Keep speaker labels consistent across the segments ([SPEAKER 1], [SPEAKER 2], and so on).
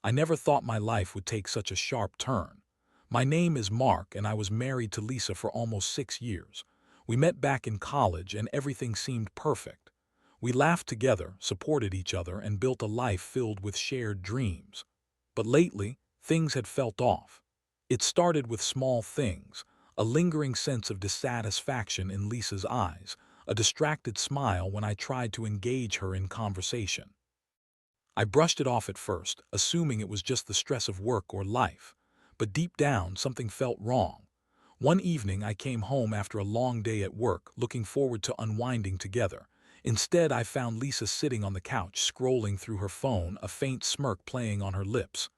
[SPEAKER 1] I never thought my life would take such a sharp turn. My name is Mark, and I was married to Lisa for almost 6 years. We met back in college, and everything seemed perfect. We laughed together, supported each other, and built a life filled with shared dreams. But lately, things had felt off. It started with small things, a lingering sense of dissatisfaction in Lisa's eyes, a distracted smile when I tried to engage her in conversation. I brushed it off at first, assuming it was just the stress of work or life. But deep down, something felt wrong. One evening, I came home after a long day at work, looking forward to unwinding together. Instead, I found Lisa sitting on the couch, scrolling through her phone, a faint smirk playing on her lips.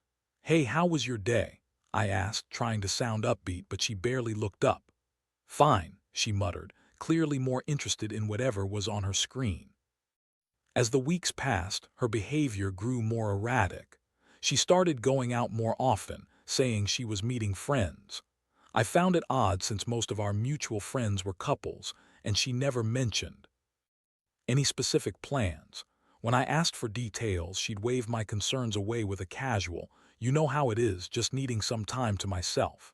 [SPEAKER 1] "Hey, how was your day?" I asked, trying to sound upbeat, but she barely looked up. "Fine," she muttered, clearly more interested in whatever was on her screen. As the weeks passed, her behavior grew more erratic. She started going out more often, saying she was meeting friends. I found it odd since most of our mutual friends were couples, and she never mentioned any specific plans. When I asked for details, she'd wave my concerns away with a casual, "You know how it is, just needing some time to myself."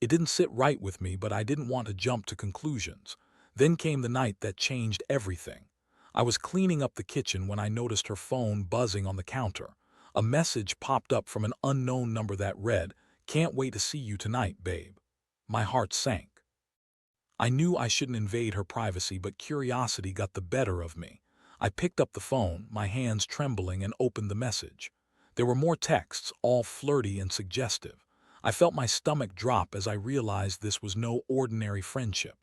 [SPEAKER 1] It didn't sit right with me, but I didn't want to jump to conclusions. Then came the night that changed everything. I was cleaning up the kitchen when I noticed her phone buzzing on the counter. A message popped up from an unknown number that read, "Can't wait to see you tonight, babe." My heart sank. I knew I shouldn't invade her privacy, but curiosity got the better of me. I picked up the phone, my hands trembling, and opened the message. There were more texts, all flirty and suggestive. I felt my stomach drop as I realized this was no ordinary friendship.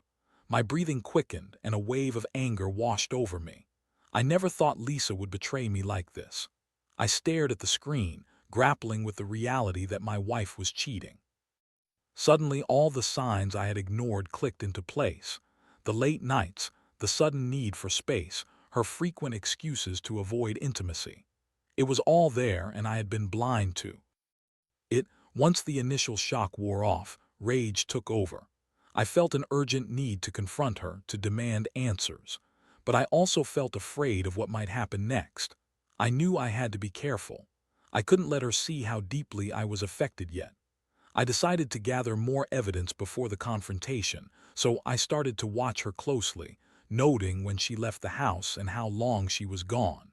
[SPEAKER 1] My breathing quickened, and a wave of anger washed over me. I never thought Lisa would betray me like this. I stared at the screen, grappling with the reality that my wife was cheating. Suddenly, all the signs I had ignored clicked into place. The late nights, the sudden need for space, her frequent excuses to avoid intimacy. It was all there, and I had been blind to it. Once the initial shock wore off, rage took over. I felt an urgent need to confront her, to demand answers. But I also felt afraid of what might happen next. I knew I had to be careful. I couldn't let her see how deeply I was affected yet. I decided to gather more evidence before the confrontation, so I started to watch her closely, noting when she left the house and how long she was gone.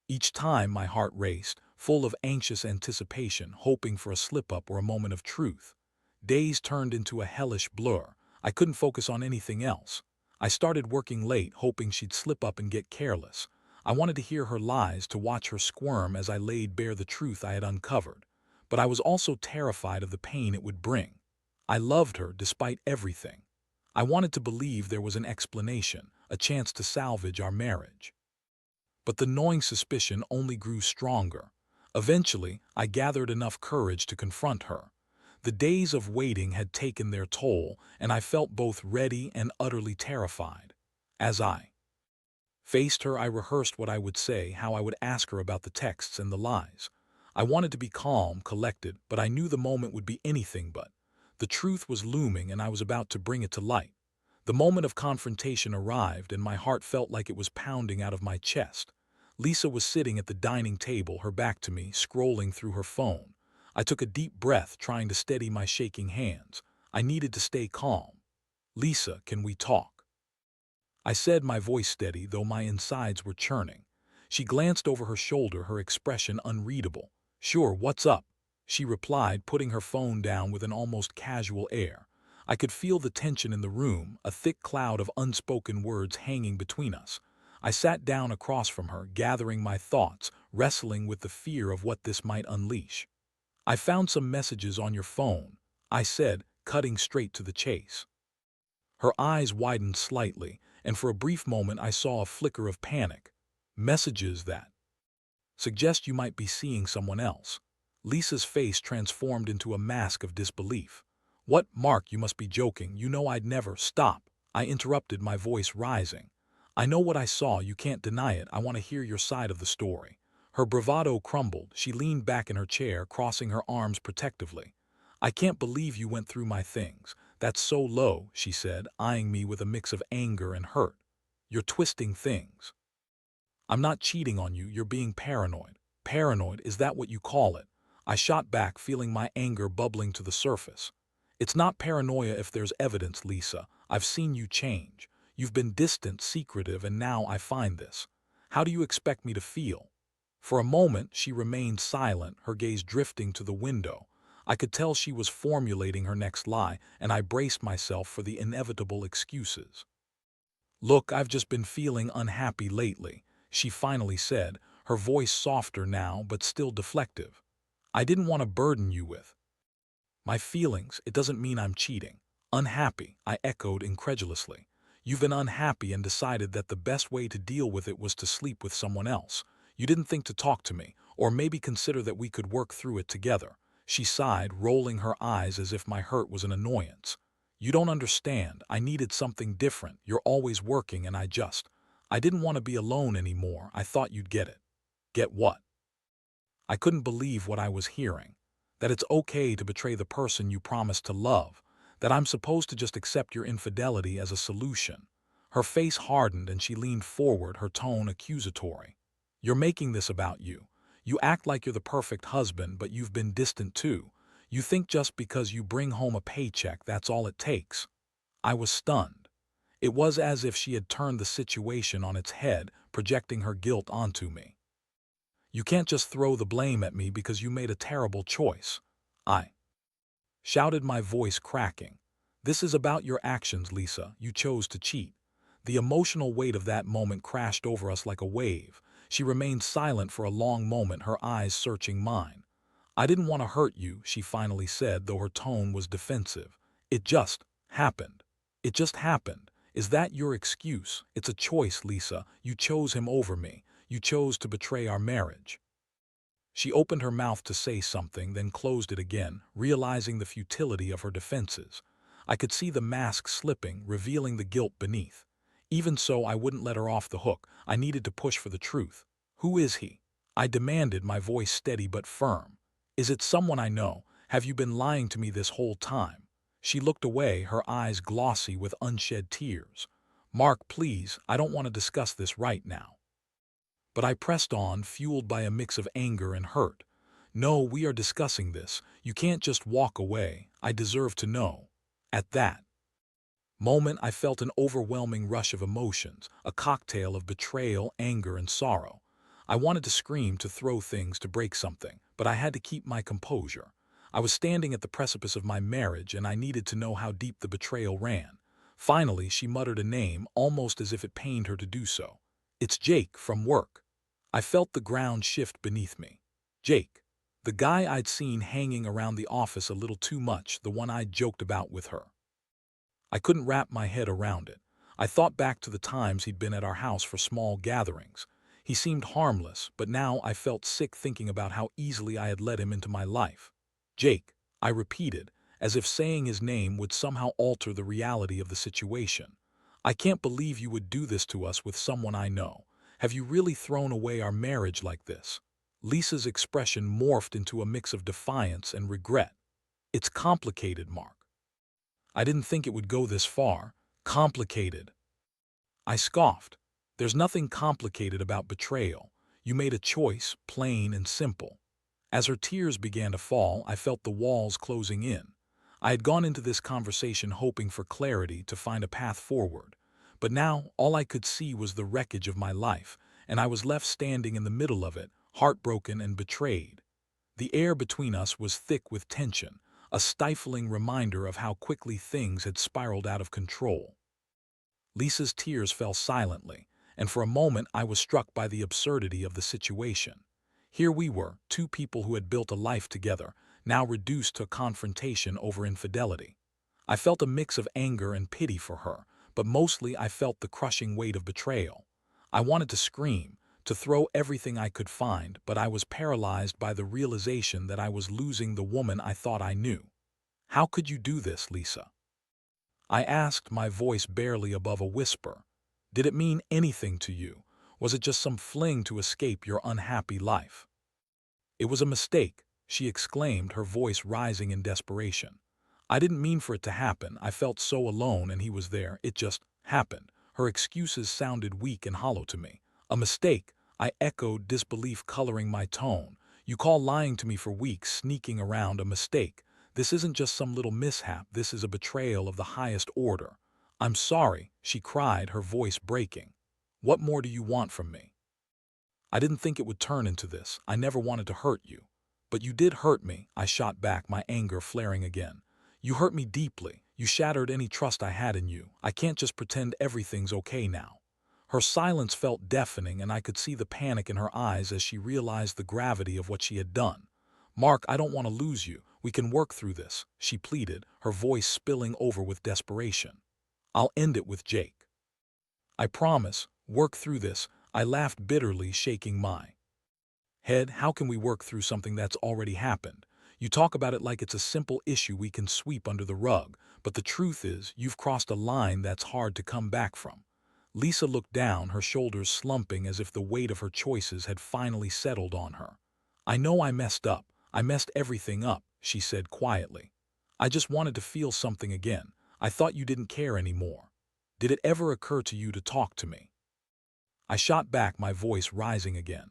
[SPEAKER 1] Each time my heart raced, full of anxious anticipation, hoping for a slip-up or a moment of truth. Days turned into a hellish blur. I couldn't focus on anything else. I started working late, hoping she'd slip up and get careless. I wanted to hear her lies, to watch her squirm as I laid bare the truth I had uncovered. But I was also terrified of the pain it would bring. I loved her despite everything. I wanted to believe there was an explanation, a chance to salvage our marriage. But the gnawing suspicion only grew stronger. Eventually, I gathered enough courage to confront her. The days of waiting had taken their toll, and I felt both ready and utterly terrified. As I faced her, I rehearsed what I would say, how I would ask her about the texts and the lies. I wanted to be calm, collected, but I knew the moment would be anything but. The truth was looming, and I was about to bring it to light. The moment of confrontation arrived, and my heart felt like it was pounding out of my chest. Lisa was sitting at the dining table, her back to me, scrolling through her phone. I took a deep breath, trying to steady my shaking hands. I needed to stay calm. "Lisa, can we talk?" I said, my voice steady, though my insides were churning. She glanced over her shoulder, her expression unreadable. "Sure, what's up?" she replied, putting her phone down with an almost casual air. I could feel the tension in the room, a thick cloud of unspoken words hanging between us. I sat down across from her, gathering my thoughts, wrestling with the fear of what this might unleash. "I found some messages on your phone," I said, cutting straight to the chase. Her eyes widened slightly, and for a brief moment I saw a flicker of panic. "Messages that suggest you might be seeing someone else." Lisa's face transformed into a mask of disbelief. "What, Mark, you must be joking. You know I'd never." "Stop," I interrupted, my voice rising. "I know what I saw, you can't deny it. I want to hear your side of the story." Her bravado crumbled. She leaned back in her chair, crossing her arms protectively. "I can't believe you went through my things. That's so low," she said, eyeing me with a mix of anger and hurt. "You're twisting things. I'm not cheating on you, you're being paranoid." Paranoid, is that what you call it? I shot back, feeling my anger bubbling to the surface. It's not paranoia if there's evidence, Lisa. I've seen you change. You've been distant, secretive, and now I find this. How do you expect me to feel? For a moment, she remained silent, her gaze drifting to the window. I could tell she was formulating her next lie, and I braced myself for the inevitable excuses. Look, I've just been feeling unhappy lately, she finally said, her voice softer now but still deflective. I didn't want to burden you with my feelings. It doesn't mean I'm cheating. Unhappy, I echoed incredulously. You've been unhappy and decided that the best way to deal with it was to sleep with someone else. You didn't think to talk to me, or maybe consider that we could work through it together. She sighed, rolling her eyes as if my hurt was an annoyance. You don't understand. I needed something different. You're always working and I didn't want to be alone anymore. I thought you'd get it. Get what? I couldn't believe what I was hearing. That it's okay to betray the person you promised to love. That I'm supposed to just accept your infidelity as a solution. Her face hardened and she leaned forward, her tone accusatory. You're making this about you. You act like you're the perfect husband, but you've been distant too. You think just because you bring home a paycheck, that's all it takes. I was stunned. It was as if she had turned the situation on its head, projecting her guilt onto me. You can't just throw the blame at me because you made a terrible choice. I shouted, my voice cracking. This is about your actions, Lisa. You chose to cheat. The emotional weight of that moment crashed over us like a wave. She remained silent for a long moment, her eyes searching mine. I didn't want to hurt you, she finally said, though her tone was defensive. It just happened. It just happened. Is that your excuse? It's a choice, Lisa. You chose him over me. You chose to betray our marriage. She opened her mouth to say something, then closed it again, realizing the futility of her defenses. I could see the mask slipping, revealing the guilt beneath. Even so, I wouldn't let her off the hook. I needed to push for the truth. Who is he? I demanded, my voice steady but firm. Is it someone I know? Have you been lying to me this whole time? She looked away, her eyes glossy with unshed tears. Mark, please, I don't want to discuss this right now. But I pressed on, fueled by a mix of anger and hurt. No, we are discussing this. You can't just walk away. I deserve to know. At that moment, I felt an overwhelming rush of emotions, a cocktail of betrayal, anger, and sorrow. I wanted to scream, to throw things, to break something, but I had to keep my composure. I was standing at the precipice of my marriage, and I needed to know how deep the betrayal ran. Finally, she muttered a name, almost as if it pained her to do so. It's Jake, from work. I felt the ground shift beneath me. Jake, the guy I'd seen hanging around the office a little too much, the one I'd joked about with her. I couldn't wrap my head around it. I thought back to the times he'd been at our house for small gatherings. He seemed harmless, but now I felt sick thinking about how easily I had let him into my life. Jake, I repeated, as if saying his name would somehow alter the reality of the situation. I can't believe you would do this to us with someone I know. Have you really thrown away our marriage like this? Lisa's expression morphed into a mix of defiance and regret. It's complicated, Mark. I didn't think it would go this far. Complicated. I scoffed. There's nothing complicated about betrayal. You made a choice, plain and simple. As her tears began to fall, I felt the walls closing in. I had gone into this conversation hoping for clarity, to find a path forward. But now, all I could see was the wreckage of my life, and I was left standing in the middle of it, heartbroken and betrayed. The air between us was thick with tension, a stifling reminder of how quickly things had spiraled out of control. Lisa's tears fell silently, and for a moment I was struck by the absurdity of the situation. Here we were, two people who had built a life together, now reduced to a confrontation over infidelity. I felt a mix of anger and pity for her, but mostly I felt the crushing weight of betrayal. I wanted to scream, to throw everything I could find, but I was paralyzed by the realization that I was losing the woman I thought I knew. How could you do this, Lisa? I asked, my voice barely above a whisper. Did it mean anything to you? Was it just some fling to escape your unhappy life? It was a mistake, she exclaimed, her voice rising in desperation. I didn't mean for it to happen. I felt so alone and he was there. It just happened. Her excuses sounded weak and hollow to me. A mistake. I echoed, disbelief coloring my tone. You call lying to me for weeks, sneaking around a mistake. This isn't just some little mishap, this is a betrayal of the highest order. I'm sorry, she cried, her voice breaking. What more do you want from me? I didn't think it would turn into this. I never wanted to hurt you. But you did hurt me, I shot back, my anger flaring again. You hurt me deeply. You shattered any trust I had in you. I can't just pretend everything's okay now. Her silence felt deafening, and I could see the panic in her eyes as she realized the gravity of what she had done. Mark, I don't want to lose you. We can work through this, she pleaded, her voice spilling over with desperation. I'll end it with Jake. I promise. Work through this. I laughed bitterly, shaking my head. How can we work through something that's already happened? You talk about it like it's a simple issue we can sweep under the rug, but the truth is, you've crossed a line that's hard to come back from. Lisa looked down, her shoulders slumping as if the weight of her choices had finally settled on her. I know I messed up. I messed everything up, she said quietly. I just wanted to feel something again. I thought you didn't care anymore. Did it ever occur to you to talk to me? I shot back, my voice rising again.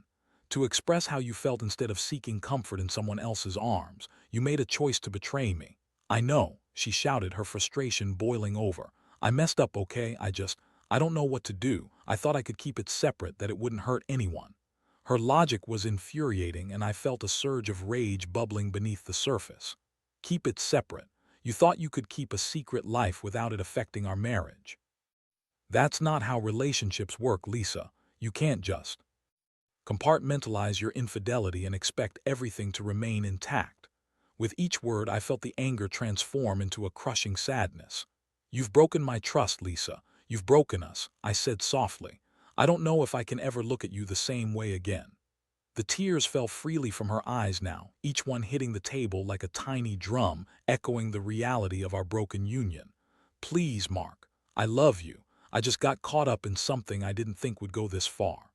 [SPEAKER 1] To express how you felt instead of seeking comfort in someone else's arms. You made a choice to betray me. I know, she shouted, her frustration boiling over. I messed up, okay? I don't know what to do. I thought I could keep it separate, that it wouldn't hurt anyone. Her logic was infuriating, and I felt a surge of rage bubbling beneath the surface. Keep it separate. You thought you could keep a secret life without it affecting our marriage. That's not how relationships work, Lisa. You can't just compartmentalize your infidelity and expect everything to remain intact. With each word, I felt the anger transform into a crushing sadness. You've broken my trust, Lisa. You've broken us, I said softly. I don't know if I can ever look at you the same way again. The tears fell freely from her eyes now, each one hitting the table like a tiny drum, echoing the reality of our broken union. Please, Mark. I love you. I just got caught up in something I didn't think would go this far.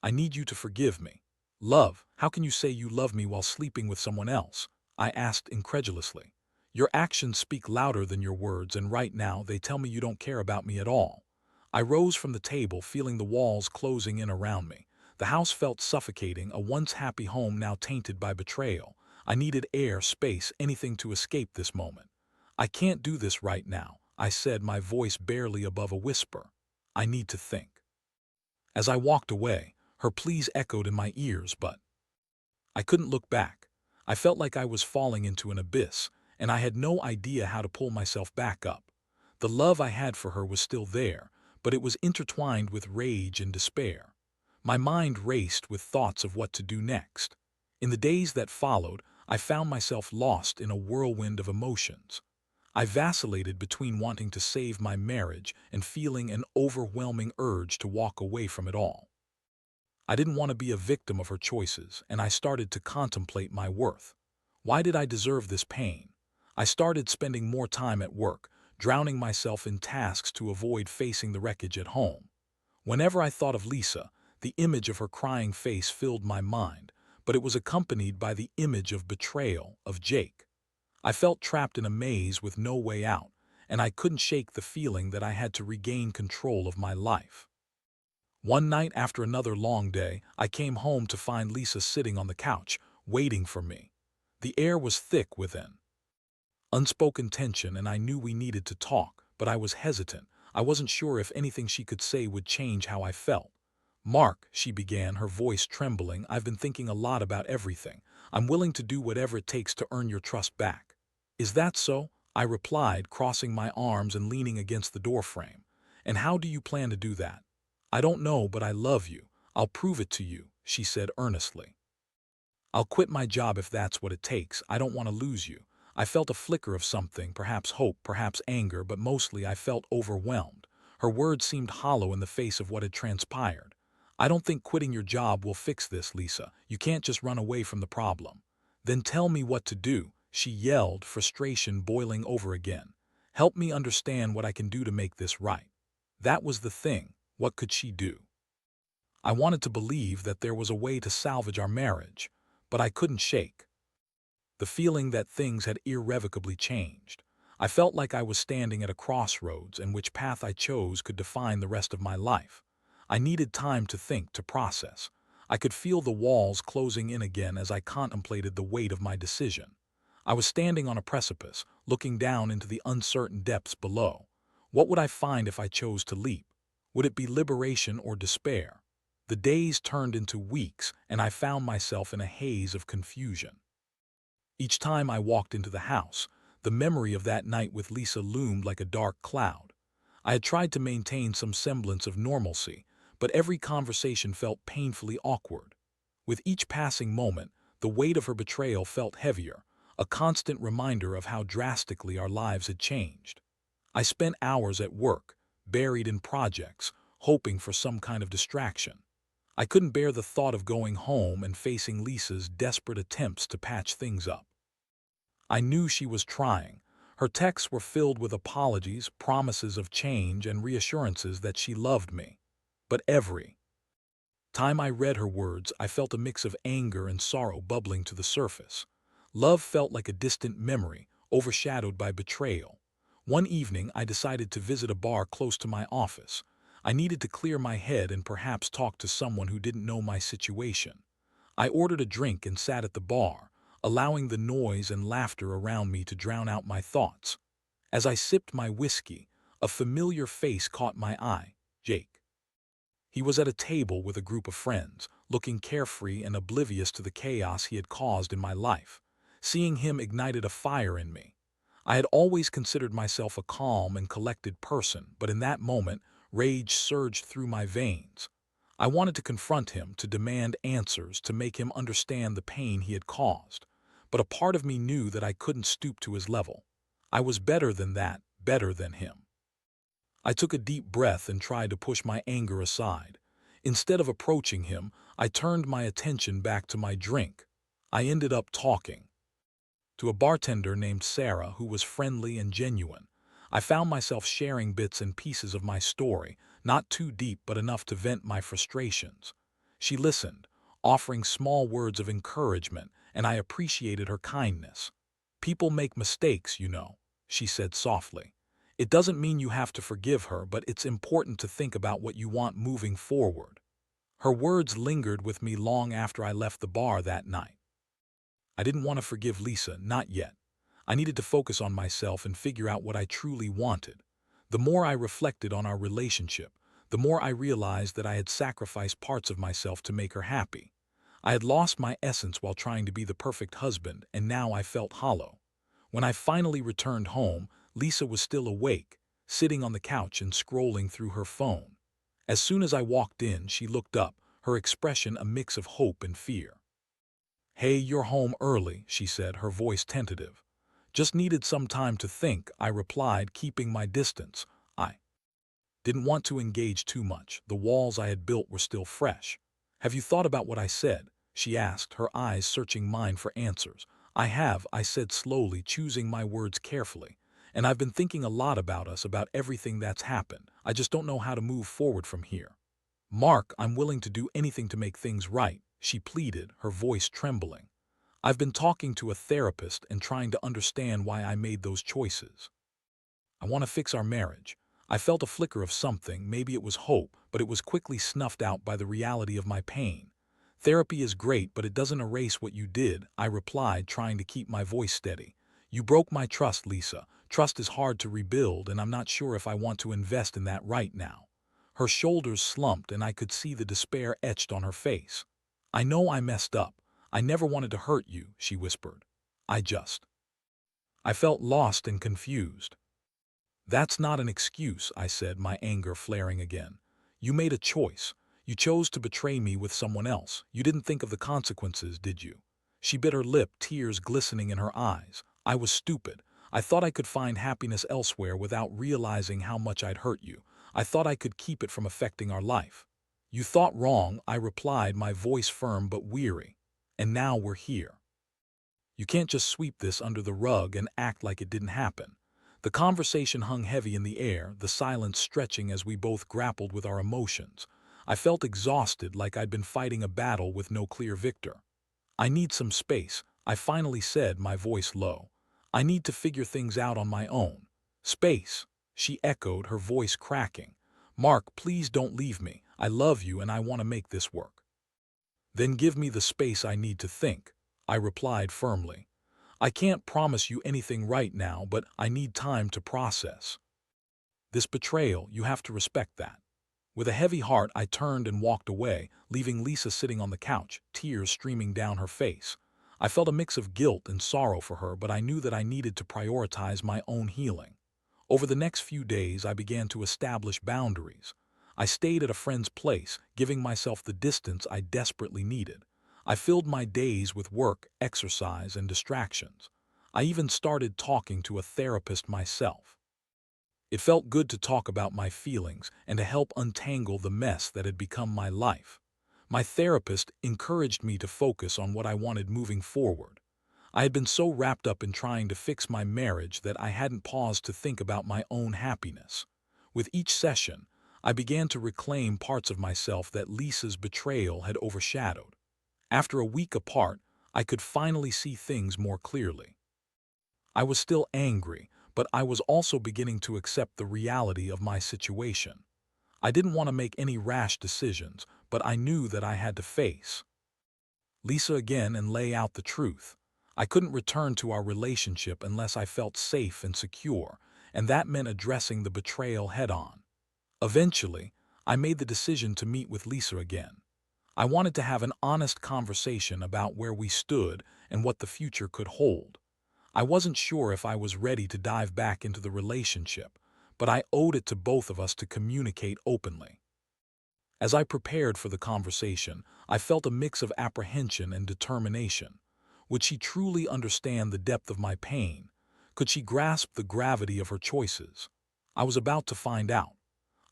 [SPEAKER 1] I need you to forgive me. Love, how can you say you love me while sleeping with someone else? I asked incredulously. Your actions speak louder than your words, and right now they tell me you don't care about me at all. I rose from the table, feeling the walls closing in around me. The house felt suffocating, a once happy home now tainted by betrayal. I needed air, space, anything to escape this moment. I can't do this right now, I said, my voice barely above a whisper. I need to think. As I walked away, her pleas echoed in my ears, but I couldn't look back. I felt like I was falling into an abyss, and I had no idea how to pull myself back up. The love I had for her was still there, but it was intertwined with rage and despair. My mind raced with thoughts of what to do next. In the days that followed, I found myself lost in a whirlwind of emotions. I vacillated between wanting to save my marriage and feeling an overwhelming urge to walk away from it all. I didn't want to be a victim of her choices, and I started to contemplate my worth. Why did I deserve this pain? I started spending more time at work, drowning myself in tasks to avoid facing the wreckage at home. Whenever I thought of Lisa, the image of her crying face filled my mind, but it was accompanied by the image of betrayal, of Jake. I felt trapped in a maze with no way out, and I couldn't shake the feeling that I had to regain control of my life. One night after another long day, I came home to find Lisa sitting on the couch, waiting for me. The air was thick with an unspoken tension, and I knew we needed to talk, but I was hesitant. I wasn't sure if anything she could say would change how I felt. Mark, she began, her voice trembling, I've been thinking a lot about everything. I'm willing to do whatever it takes to earn your trust back. Is that so? I replied, crossing my arms and leaning against the doorframe. And how do you plan to do that? I don't know, but I love you. I'll prove it to you, she said earnestly. I'll quit my job if that's what it takes. I don't want to lose you. I felt a flicker of something, perhaps hope, perhaps anger, but mostly I felt overwhelmed. Her words seemed hollow in the face of what had transpired. I don't think quitting your job will fix this, Lisa. You can't just run away from the problem. Then tell me what to do, she yelled, frustration boiling over again. Help me understand what I can do to make this right. That was the thing. What could she do? I wanted to believe that there was a way to salvage our marriage, but I couldn't shake the feeling that things had irrevocably changed. I felt like I was standing at a crossroads, and which path I chose could define the rest of my life. I needed time to think, to process. I could feel the walls closing in again as I contemplated the weight of my decision. I was standing on a precipice, looking down into the uncertain depths below. What would I find if I chose to leap? Would it be liberation or despair? The days turned into weeks, and I found myself in a haze of confusion. Each time I walked into the house, the memory of that night with Lisa loomed like a dark cloud. I had tried to maintain some semblance of normalcy, but every conversation felt painfully awkward. With each passing moment, the weight of her betrayal felt heavier, a constant reminder of how drastically our lives had changed. I spent hours at work, buried in projects, hoping for some kind of distraction. I couldn't bear the thought of going home and facing Lisa's desperate attempts to patch things up. I knew she was trying. Her texts were filled with apologies, promises of change, and reassurances that she loved me. But every time I read her words, I felt a mix of anger and sorrow bubbling to the surface. Love felt like a distant memory, overshadowed by betrayal. One evening, I decided to visit a bar close to my office. I needed to clear my head and perhaps talk to someone who didn't know my situation. I ordered a drink and sat at the bar, allowing the noise and laughter around me to drown out my thoughts. As I sipped my whiskey, a familiar face caught my eye, Jake. He was at a table with a group of friends, looking carefree and oblivious to the chaos he had caused in my life. Seeing him ignited a fire in me. I had always considered myself a calm and collected person, but in that moment, rage surged through my veins. I wanted to confront him, to demand answers, to make him understand the pain he had caused. But a part of me knew that I couldn't stoop to his level. I was better than that, better than him. I took a deep breath and tried to push my anger aside. Instead of approaching him, I turned my attention back to my drink. I ended up talking to a bartender named Sarah who was friendly and genuine. I found myself sharing bits and pieces of my story, not too deep but enough to vent my frustrations. She listened, offering small words of encouragement, and I appreciated her kindness. "People make mistakes, you know," she said softly. "It doesn't mean you have to forgive her, but it's important to think about what you want moving forward." Her words lingered with me long after I left the bar that night. I didn't want to forgive Lisa, not yet. I needed to focus on myself and figure out what I truly wanted. The more I reflected on our relationship, the more I realized that I had sacrificed parts of myself to make her happy. I had lost my essence while trying to be the perfect husband, and now I felt hollow. When I finally returned home, Lisa was still awake, sitting on the couch and scrolling through her phone. As soon as I walked in, she looked up, her expression a mix of hope and fear. "Hey, you're home early," she said, her voice tentative. "Just needed some time to think," I replied, keeping my distance. I didn't want to engage too much. The walls I had built were still fresh. "Have you thought about what I said?" she asked, her eyes searching mine for answers. "I have," I said slowly, choosing my words carefully. "And I've been thinking a lot about us, about everything that's happened. I just don't know how to move forward from here." "Mark, I'm willing to do anything to make things right," she pleaded, her voice trembling. "I've been talking to a therapist and trying to understand why I made those choices. I want to fix our marriage." I felt a flicker of something, maybe it was hope, but it was quickly snuffed out by the reality of my pain. "Therapy is great, but it doesn't erase what you did," I replied, trying to keep my voice steady. "You broke my trust, Lisa. Trust is hard to rebuild, and I'm not sure if I want to invest in that right now." Her shoulders slumped, and I could see the despair etched on her face. "I know I messed up. I never wanted to hurt you," she whispered. I felt lost and confused. "That's not an excuse," I said, my anger flaring again. "You made a choice. You chose to betray me with someone else. You didn't think of the consequences, did you?" She bit her lip, tears glistening in her eyes. "I was stupid. I thought I could find happiness elsewhere without realizing how much I'd hurt you. I thought I could keep it from affecting our life." "You thought wrong," I replied, my voice firm but weary. "And now we're here. You can't just sweep this under the rug and act like it didn't happen." The conversation hung heavy in the air, the silence stretching as we both grappled with our emotions. I felt exhausted, like I'd been fighting a battle with no clear victor. "I need some space," I finally said, my voice low. "I need to figure things out on my own." "Space," she echoed, her voice cracking. "Mark, please don't leave me. I love you and I want to make this work. Then give me the space I need to think, I replied firmly. I can't promise you anything right now, but I need time to process. This betrayal, you have to respect that. With a heavy heart, I turned and walked away, leaving Lisa sitting on the couch, tears streaming down her face. I felt a mix of guilt and sorrow for her, but I knew that I needed to prioritize my own healing. Over the next few days, I began to establish boundaries. I stayed at a friend's place, giving myself the distance I desperately needed. I filled my days with work, exercise, and distractions. I even started talking to a therapist myself. It felt good to talk about my feelings and to help untangle the mess that had become my life. My therapist encouraged me to focus on what I wanted moving forward. I had been so wrapped up in trying to fix my marriage that I hadn't paused to think about my own happiness. With each session, I began to reclaim parts of myself that Lisa's betrayal had overshadowed. After a week apart, I could finally see things more clearly. I was still angry, but I was also beginning to accept the reality of my situation. I didn't want to make any rash decisions, but I knew that I had to face Lisa again and lay out the truth. I couldn't return to our relationship unless I felt safe and secure, and that meant addressing the betrayal head-on. Eventually, I made the decision to meet with Lisa again. I wanted to have an honest conversation about where we stood and what the future could hold. I wasn't sure if I was ready to dive back into the relationship, but I owed it to both of us to communicate openly. As I prepared for the conversation, I felt a mix of apprehension and determination. Would she truly understand the depth of my pain? Could she grasp the gravity of her choices? I was about to find out.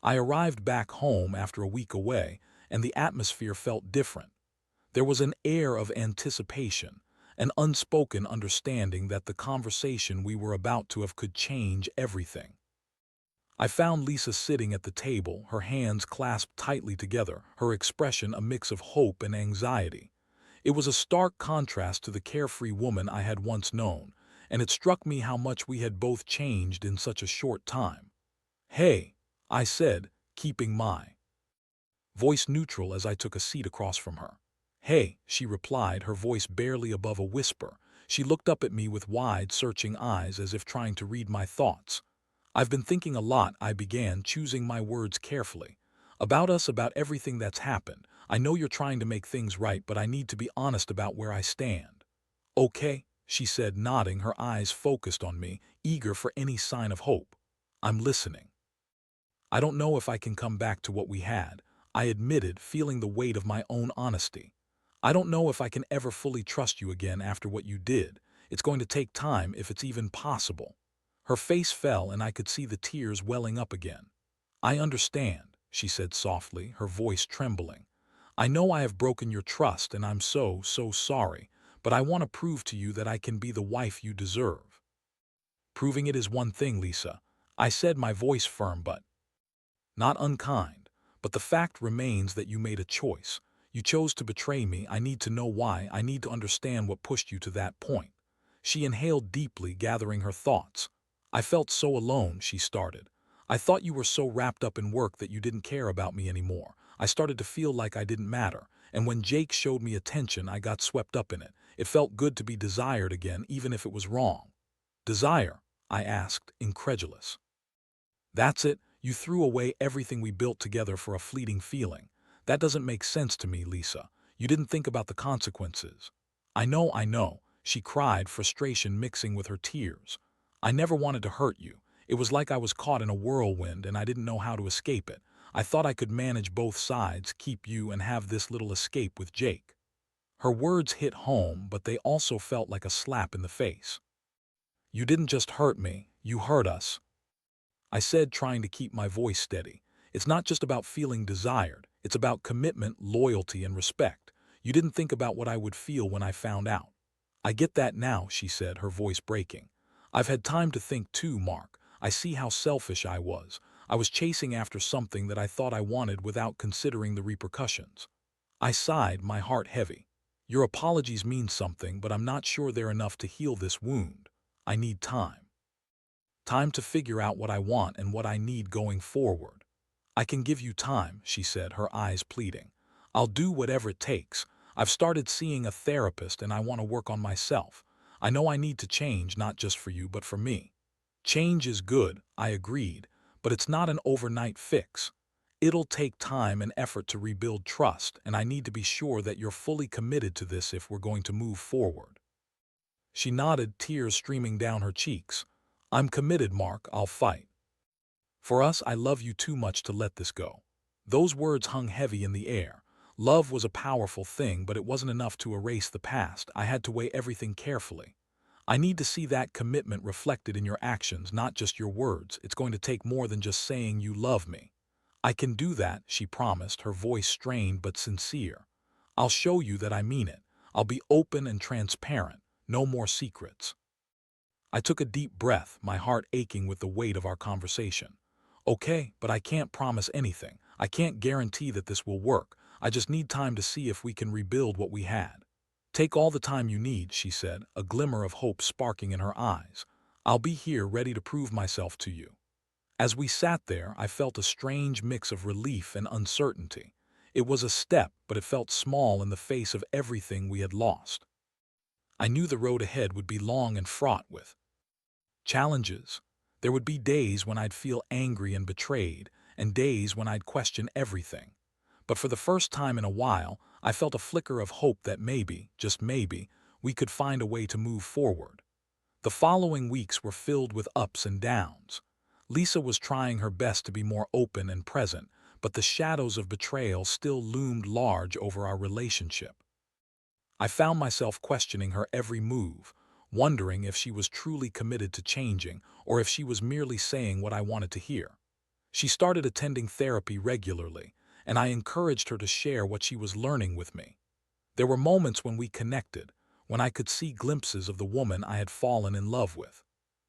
[SPEAKER 1] I arrived back home after a week away, and the atmosphere felt different. There was an air of anticipation, an unspoken understanding that the conversation we were about to have could change everything. I found Lisa sitting at the table, her hands clasped tightly together, her expression a mix of hope and anxiety. It was a stark contrast to the carefree woman I had once known, and it struck me how much we had both changed in such a short time. "Hey," I said, keeping my voice neutral as I took a seat across from her. "Hey," she replied, her voice barely above a whisper. She looked up at me with wide, searching eyes as if trying to read my thoughts. "I've been thinking a lot," I began, choosing my words carefully. "About us, about everything that's happened. I know you're trying to make things right, but I need to be honest about where I stand." "Okay," she said, nodding, her eyes focused on me, eager for any sign of hope. "I'm listening." "I don't know if I can come back to what we had," I admitted, feeling the weight of my own honesty. "I don't know if I can ever fully trust you again after what you did. It's going to take time, if it's even possible." Her face fell and I could see the tears welling up again. "I understand," she said softly, her voice trembling. "I know I have broken your trust and I'm so sorry, but I want to prove to you that I can be the wife you deserve." "Proving it is one thing, Lisa," I said, my voice firm but not unkind. "But the fact remains that you made a choice. You chose to betray me. I need to know why. I need to understand what pushed you to that point." She inhaled deeply, gathering her thoughts. "I felt so alone," she started. "I thought you were so wrapped up in work that you didn't care about me anymore. I started to feel like I didn't matter. And when Jake showed me attention, I got swept up in it. It felt good to be desired again, even if it was wrong." "Desire?" I asked, incredulous. "That's it. You threw away everything we built together for a fleeting feeling. That doesn't make sense to me, Lisa. You didn't think about the consequences." I know," she cried, frustration mixing with her tears. "I never wanted to hurt you. It was like I was caught in a whirlwind and I didn't know how to escape it. I thought I could manage both sides, keep you and have this little escape with Jake." Her words hit home, but they also felt like a slap in the face. "You didn't just hurt me, you hurt us," I said, trying to keep my voice steady. "It's not just about feeling desired. It's about commitment, loyalty, and respect. You didn't think about what I would feel when I found out." "I get that now," she said, her voice breaking. "I've had time to think too, Mark. I see how selfish I was. I was chasing after something that I thought I wanted without considering the repercussions." I sighed, my heart heavy. "Your apologies mean something, but I'm not sure they're enough to heal this wound. I need time. Time to figure out what I want and what I need going forward." I can give you time, she said, her eyes pleading. I'll do whatever it takes. I've started seeing a therapist and I want to work on myself. I know I need to change, not just for you, but for me. Change is good, I agreed, but it's not an overnight fix. It'll take time and effort to rebuild trust, and I need to be sure that you're fully committed to this if we're going to move forward. She nodded, tears streaming down her cheeks. I'm committed, Mark. I'll fight. For us, I love you too much to let this go. Those words hung heavy in the air. Love was a powerful thing, but it wasn't enough to erase the past. I had to weigh everything carefully. I need to see that commitment reflected in your actions, not just your words. It's going to take more than just saying you love me. I can do that, she promised, her voice strained but sincere. I'll show you that I mean it. I'll be open and transparent. No more secrets. I took a deep breath, my heart aching with the weight of our conversation. Okay, but I can't promise anything. I can't guarantee that this will work. I just need time to see if we can rebuild what we had. Take all the time you need, she said, a glimmer of hope sparking in her eyes. I'll be here ready to prove myself to you. As we sat there, I felt a strange mix of relief and uncertainty. It was a step, but it felt small in the face of everything we had lost. I knew the road ahead would be long and fraught with challenges. There would be days when I'd feel angry and betrayed, and days when I'd question everything. But for the first time in a while, I felt a flicker of hope that maybe, just maybe, we could find a way to move forward. The following weeks were filled with ups and downs. Lisa was trying her best to be more open and present, but the shadows of betrayal still loomed large over our relationship. I found myself questioning her every move, wondering if she was truly committed to changing or if she was merely saying what I wanted to hear. She started attending therapy regularly, and I encouraged her to share what she was learning with me. There were moments when we connected, when I could see glimpses of the woman I had fallen in love with.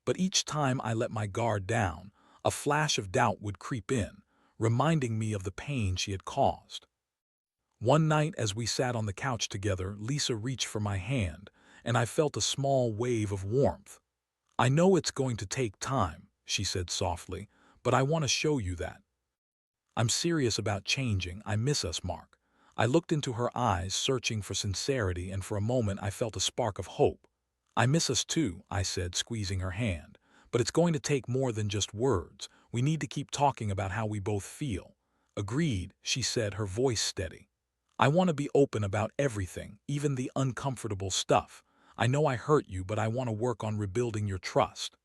[SPEAKER 1] But each time I let my guard down, a flash of doubt would creep in, reminding me of the pain she had caused. One night as we sat on the couch together, Lisa reached for my hand, and I felt a small wave of warmth. I know it's going to take time, she said softly, but I want to show you that. I'm serious about changing. I miss us, Mark. I looked into her eyes, searching for sincerity, and for a moment I felt a spark of hope. I miss us too, I said, squeezing her hand. But it's going to take more than just words. We need to keep talking about how we both feel. Agreed, she said, her voice steady. I want to be open about everything, even the uncomfortable stuff. I know I hurt you, but I want to work on rebuilding your trust.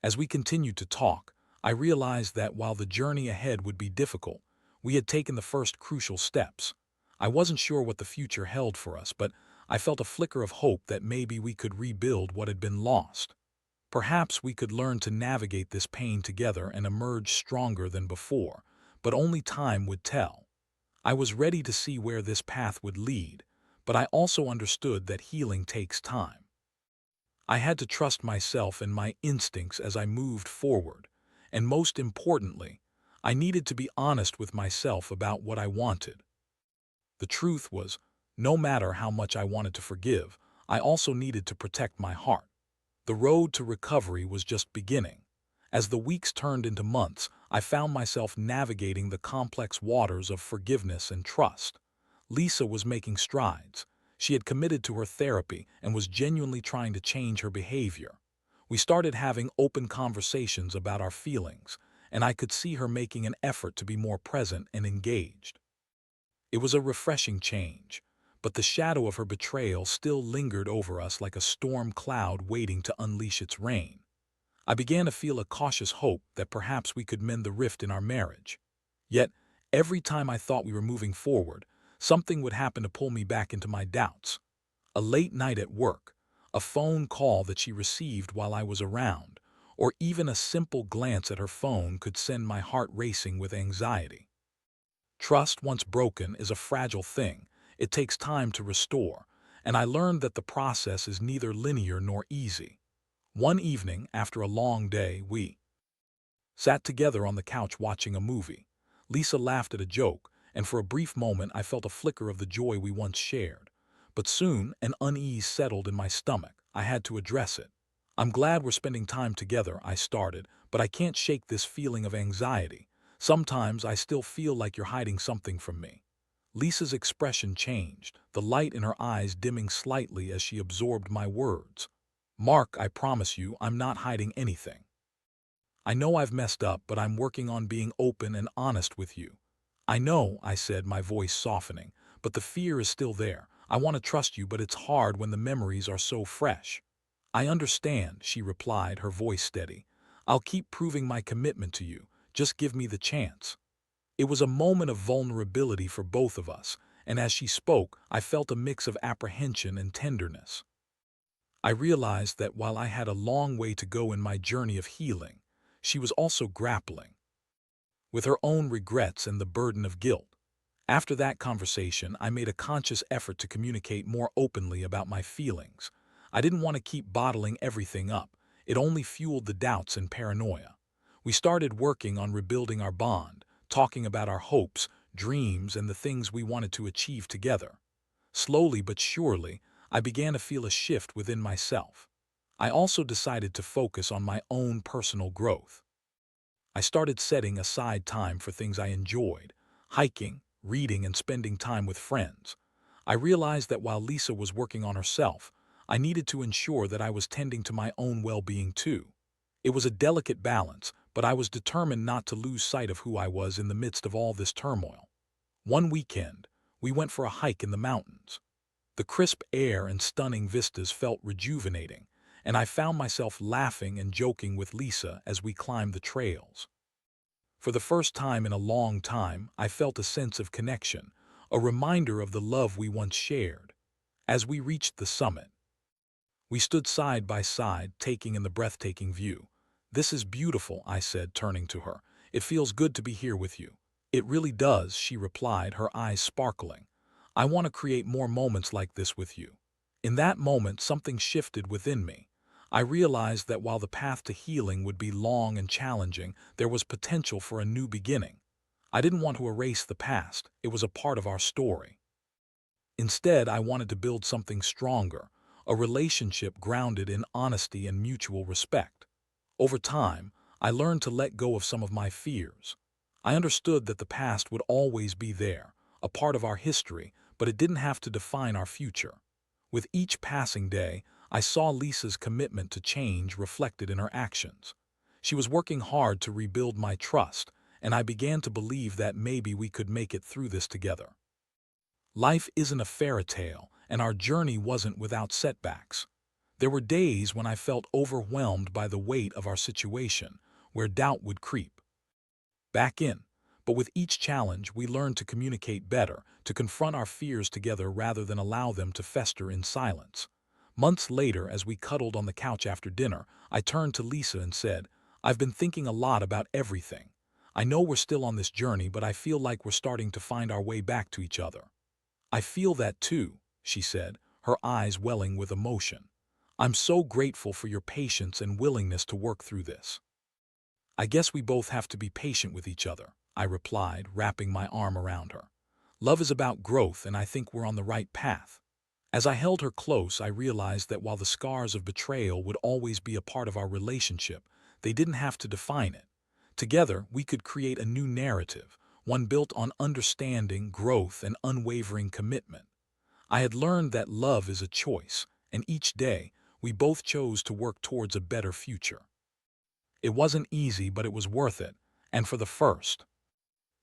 [SPEAKER 1] As we continued to talk, I realized that while the journey ahead would be difficult, we had taken the first crucial steps. I wasn't sure what the future held for us, but I felt a flicker of hope that maybe we could rebuild what had been lost. Perhaps we could learn to navigate this pain together and emerge stronger than before, but only time would tell. I was ready to see where this path would lead, but I also understood that healing takes time. I had to trust myself and my instincts as I moved forward, and most importantly, I needed to be honest with myself about what I wanted. The truth was, no matter how much I wanted to forgive, I also needed to protect my heart. The road to recovery was just beginning. As the weeks turned into months, I found myself navigating the complex waters of forgiveness and trust. Lisa was making strides. She had committed to her therapy and was genuinely trying to change her behavior. We started having open conversations about our feelings, and I could see her making an effort to be more present and engaged. It was a refreshing change, but the shadow of her betrayal still lingered over us like a storm cloud waiting to unleash its rain. I began to feel a cautious hope that perhaps we could mend the rift in our marriage. Yet, every time I thought we were moving forward, something would happen to pull me back into my doubts. A late night at work, a phone call that she received while I was around, or even a simple glance at her phone could send my heart racing with anxiety. Trust, once broken, is a fragile thing. It takes time to restore, and I learned that the process is neither linear nor easy. One evening, after a long day, we sat together on the couch watching a movie. Lisa laughed at a joke, and for a brief moment I felt a flicker of the joy we once shared. But soon, an unease settled in my stomach. I had to address it. I'm glad we're spending time together, I started, but I can't shake this feeling of anxiety. Sometimes I still feel like you're hiding something from me." Lisa's expression changed, the light in her eyes dimming slightly as she absorbed my words. "Mark, I promise you, I'm not hiding anything. I know I've messed up, but I'm working on being open and honest with you." "I know," I said, my voice softening, "but the fear is still there. I want to trust you, but it's hard when the memories are so fresh." "I understand," she replied, her voice steady. "I'll keep proving my commitment to you. Just give me the chance." It was a moment of vulnerability for both of us, and as she spoke, I felt a mix of apprehension and tenderness. I realized that while I had a long way to go in my journey of healing, she was also grappling with her own regrets and the burden of guilt. After that conversation, I made a conscious effort to communicate more openly about my feelings. I didn't want to keep bottling everything up. It only fueled the doubts and paranoia. We started working on rebuilding our bond, talking about our hopes, dreams, and the things we wanted to achieve together. Slowly but surely, I began to feel a shift within myself. I also decided to focus on my own personal growth. I started setting aside time for things I enjoyed: hiking, reading, and spending time with friends. I realized that while Lisa was working on herself, I needed to ensure that I was tending to my own well-being too. It was a delicate balance, but I was determined not to lose sight of who I was in the midst of all this turmoil. One weekend, we went for a hike in the mountains. The crisp air and stunning vistas felt rejuvenating, and I found myself laughing and joking with Lisa as we climbed the trails. For the first time in a long time, I felt a sense of connection, a reminder of the love we once shared. As we reached the summit, we stood side by side, taking in the breathtaking view. "This is beautiful," I said, turning to her. "It feels good to be here with you." "It really does," she replied, her eyes sparkling. "I want to create more moments like this with you." In that moment, something shifted within me. I realized that while the path to healing would be long and challenging, there was potential for a new beginning. I didn't want to erase the past; it was a part of our story. Instead, I wanted to build something stronger, a relationship grounded in honesty and mutual respect. Over time, I learned to let go of some of my fears. I understood that the past would always be there, a part of our history, but it didn't have to define our future. With each passing day, I saw Lisa's commitment to change reflected in her actions. She was working hard to rebuild my trust, and I began to believe that maybe we could make it through this together. Life isn't a fairy tale, and our journey wasn't without setbacks. There were days when I felt overwhelmed by the weight of our situation, where doubt would creep back in. But with each challenge, we learned to communicate better, to confront our fears together rather than allow them to fester in silence. Months later, as we cuddled on the couch after dinner, I turned to Lisa and said, "I've been thinking a lot about everything. I know we're still on this journey, but I feel like we're starting to find our way back to each other." "I feel that too," she said, her eyes welling with emotion. "I'm so grateful for your patience and willingness to work through this." "I guess we both have to be patient with each other," I replied, wrapping my arm around her. "Love is about growth, and I think we're on the right path." As I held her close, I realized that while the scars of betrayal would always be a part of our relationship, they didn't have to define it. Together, we could create a new narrative, one built on understanding, growth, and unwavering commitment. I had learned that love is a choice, and each day, we both chose to work towards a better future. It wasn't easy, but it was worth it, and for the first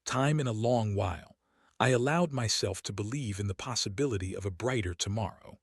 [SPEAKER 1] time in a long while, I allowed myself to believe in the possibility of a brighter tomorrow.